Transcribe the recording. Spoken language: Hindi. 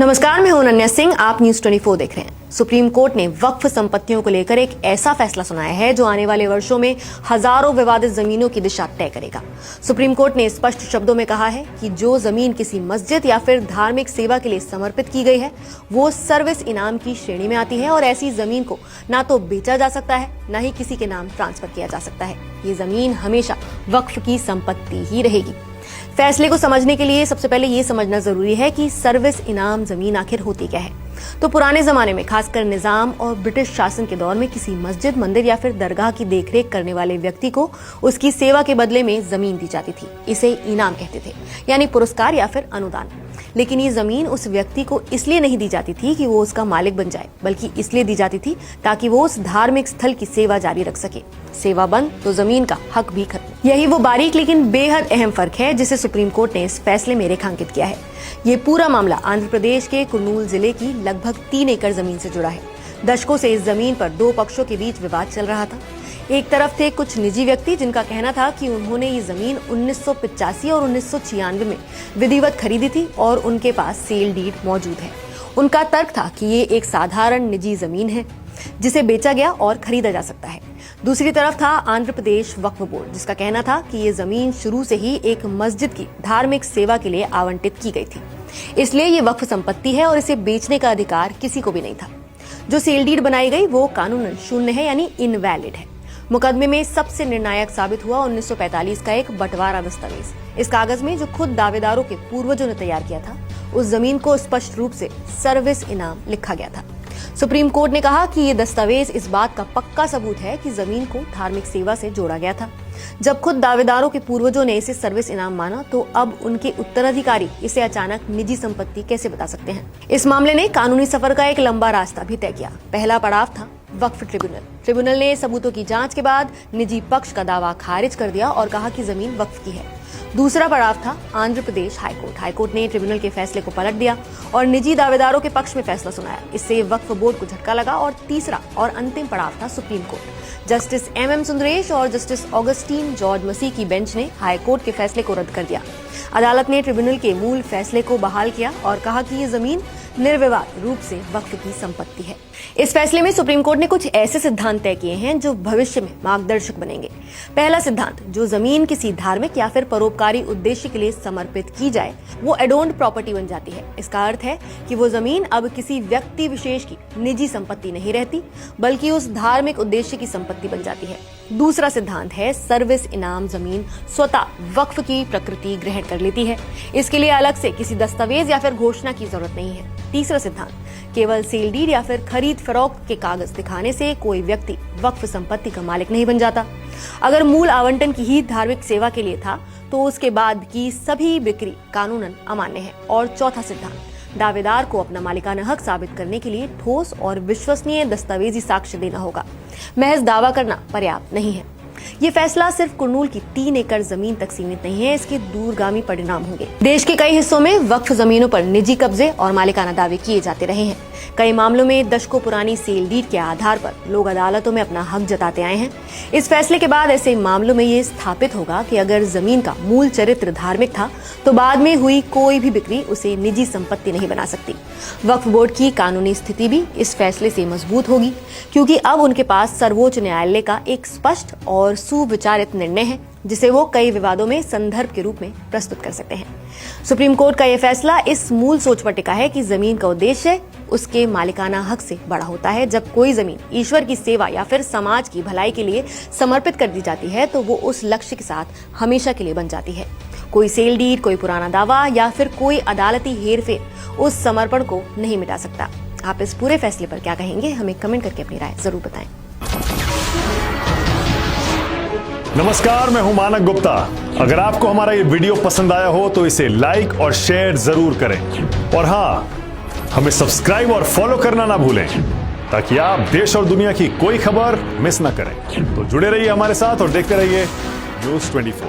नमस्कार, मैं हूं अनन्या सिंह। आप न्यूज 24 देख रहे हैं। सुप्रीम कोर्ट ने वक्फ संपत्तियों को लेकर एक ऐसा फैसला सुनाया है जो आने वाले वर्षों में हजारों विवादित जमीनों की दिशा तय करेगा। सुप्रीम कोर्ट ने स्पष्ट शब्दों में कहा है कि जो जमीन किसी मस्जिद या फिर धार्मिक सेवा के लिए समर्पित की गई है वो सर्विस इनाम की श्रेणी में आती है और ऐसी जमीन को ना तो बेचा जा सकता है न ही किसी के नाम ट्रांसफर किया जा सकता है। ये जमीन हमेशा वक्फ की संपत्ति ही रहेगी। फैसले को समझने के लिए सबसे पहले ये समझना जरूरी है कि सर्विस इनाम जमीन आखिर होती क्या है। तो पुराने जमाने में खासकर निजाम और ब्रिटिश शासन के दौर में किसी मस्जिद, मंदिर या फिर दरगाह की देखरेख करने वाले व्यक्ति को उसकी सेवा के बदले में जमीन दी जाती थी। इसे इनाम कहते थे, यानी पुरस्कार या फिर अनुदान। लेकिन ये जमीन उस व्यक्ति को इसलिए नहीं दी जाती थी कि वो उसका मालिक बन जाए, बल्कि इसलिए दी जाती थी ताकि वो उस धार्मिक स्थल की सेवा जारी रख सके। सेवा बंद तो जमीन का हक भी खत्म। यही वो बारीक लेकिन बेहद अहम फर्क है जिसे सुप्रीम कोर्ट ने इस फैसले में रेखांकित किया है। ये पूरा मामला आंध्र प्रदेश के कुर्नूल जिले की लगभग 3 एकड़ जमीन से जुड़ा है। दशकों से इस जमीन पर 2 पक्षों के बीच विवाद चल रहा था। एक तरफ थे कुछ निजी व्यक्ति जिनका कहना था कि उन्होंने ये जमीन 1985 और 1996 में विधिवत खरीदी थी और उनके पास सेल डीड मौजूद है। उनका तर्क था कि ये एक साधारण निजी जमीन है जिसे बेचा गया और खरीदा जा सकता है। दूसरी तरफ था आंध्र प्रदेश वक्फ बोर्ड, जिसका कहना था कि ये जमीन शुरू से ही एक मस्जिद की धार्मिक सेवा के लिए आवंटित की गई थी, इसलिए ये वक्फ संपत्ति है और इसे बेचने का अधिकार किसी को भी नहीं था। जो सेल डीड बनाई गई वो कानूनन शून्य है, यानी इनवैलिड है। मुकदमे में सबसे निर्णायक साबित हुआ 1945 का एक बंटवारा दस्तावेज। इस कागज में जो खुद दावेदारों के पूर्वजों ने तैयार किया था, उस जमीन को स्पष्ट रूप से सर्विस इनाम लिखा गया था। सुप्रीम कोर्ट ने कहा कि ये दस्तावेज इस बात का पक्का सबूत है कि जमीन को धार्मिक सेवा से जोड़ा गया था। जब खुद दावेदारों के पूर्वजों ने इसे सर्विस इनाम माना तो अब उनके उत्तराधिकारी इसे अचानक निजी संपत्ति कैसे बता सकते हैं। इस मामले ने कानूनी सफर का एक लंबा रास्ता भी तय किया। पहला पड़ाव था वक्फ ट्रिब्यूनल। ट्रिब्यूनल ने सबूतों की जांच के बाद निजी पक्ष का दावा खारिज कर दिया और कहा कि जमीन वक्फ की है। दूसरा पड़ाव था आंध्र प्रदेश हाईकोर्ट। हाईकोर्ट ने ट्रिब्यूनल के फैसले को पलट दिया और निजी दावेदारों के पक्ष में फैसला सुनाया। इससे वक्फ बोर्ड को झटका लगा। और तीसरा और अंतिम पड़ाव था supreme court. Justice MM Sundaresh और जस्टिस ऑगस्टीन जॉर्ज मसीह की बेंच ने हाईकोर्ट के फैसले को रद्द कर दिया। अदालत ने ट्रिब्यूनल के मूल फैसले को बहाल किया और कहा कि ये जमीन निर्विवाद रूप से वक्फ की संपत्ति है। इस फैसले में सुप्रीम कोर्ट ने कुछ ऐसे सिद्धांत तय किए हैं जो भविष्य में मार्गदर्शक बनेंगे। पहला सिद्धांत, जो जमीन किसी धार्मिक या फिर परोपकारी उद्देश्य के लिए समर्पित की जाए वो एडोन्ड प्रॉपर्टी बन जाती है। इसका अर्थ है कि वो जमीन अब किसी व्यक्ति विशेष की निजी संपत्ति नहीं रहती, बल्कि उस धार्मिक उद्देश्य की संपत्ति बन जाती है। दूसरा सिद्धांत है सर्विस इनाम जमीन स्वतः वक्फ की प्रकृति ग्रहण कर लेती है। इसके लिए अलग से किसी दस्तावेज या फिर घोषणा की जरूरत नहीं है। तीसरा सिद्धांत, केवल सेल डीड या फिर खरीद फरोख्त के कागज दिखाने से कोई व्यक्ति वक्फ संपत्ति का मालिक नहीं बन जाता। अगर मूल आवंटन की ही धार्मिक सेवा के लिए था तो उसके बाद की सभी बिक्री कानूनन अमान्य है। और चौथा सिद्धांत, दावेदार को अपना मालिकाना हक साबित करने के लिए ठोस और विश्वसनीय दस्तावेजी साक्ष्य देना होगा। महज दावा करना पर्याप्त नहीं है। ये फैसला सिर्फ कुर्नूल की 3 एकड़ जमीन तक सीमित नहीं है, इसके दूरगामी परिणाम होंगे। देश के कई हिस्सों में वक्फ जमीनों पर निजी कब्जे और मालिकाना दावे किए जाते रहे हैं। कई मामलों में दशकों पुरानी सेल डीड के आधार पर लोग अदालतों में अपना हक जताते आए हैं। इस फैसले के बाद ऐसे मामलों में ये स्थापित होगा कि अगर जमीन का मूल चरित्र धार्मिक था तो बाद में हुई कोई भी बिक्री उसे निजी संपत्ति नहीं बना सकती। वक्फ बोर्ड की कानूनी स्थिति भी इस फैसले से मजबूत होगी, क्योंकि अब उनके पास सर्वोच्च न्यायालय का एक स्पष्ट और सुविचारित निर्णय है जिसे वो कई विवादों में संदर्भ के रूप में प्रस्तुत कर सकते हैं। सुप्रीम कोर्ट का यह फैसला इस मूल सोच पर टिका है कि जमीन का उद्देश्य उसके मालिकाना हक से बड़ा होता है। जब कोई जमीन ईश्वर की सेवा या फिर समाज की भलाई के लिए समर्पित कर दी जाती है तो वो उस लक्ष्य के साथ हमेशा के लिए बन जाती है। कोई सेल डीड, कोई पुराना दावा या फिर कोई अदालती हेरफेर उस समर्पण को नहीं मिटा सकता। आप इस पूरे फैसले पर क्या कहेंगे, हमें कमेंट करके अपनी राय जरूर बताएं। नमस्कार, मैं हूं मानक गुप्ता। अगर आपको हमारा ये वीडियो पसंद आया हो तो इसे लाइक और शेयर जरूर करें और हाँ, हमें सब्सक्राइब और फॉलो करना ना भूलें ताकि आप देश और दुनिया की कोई खबर मिस ना करें। तो जुड़े रहिए हमारे साथ और देखते रहिए न्यूज़ 24।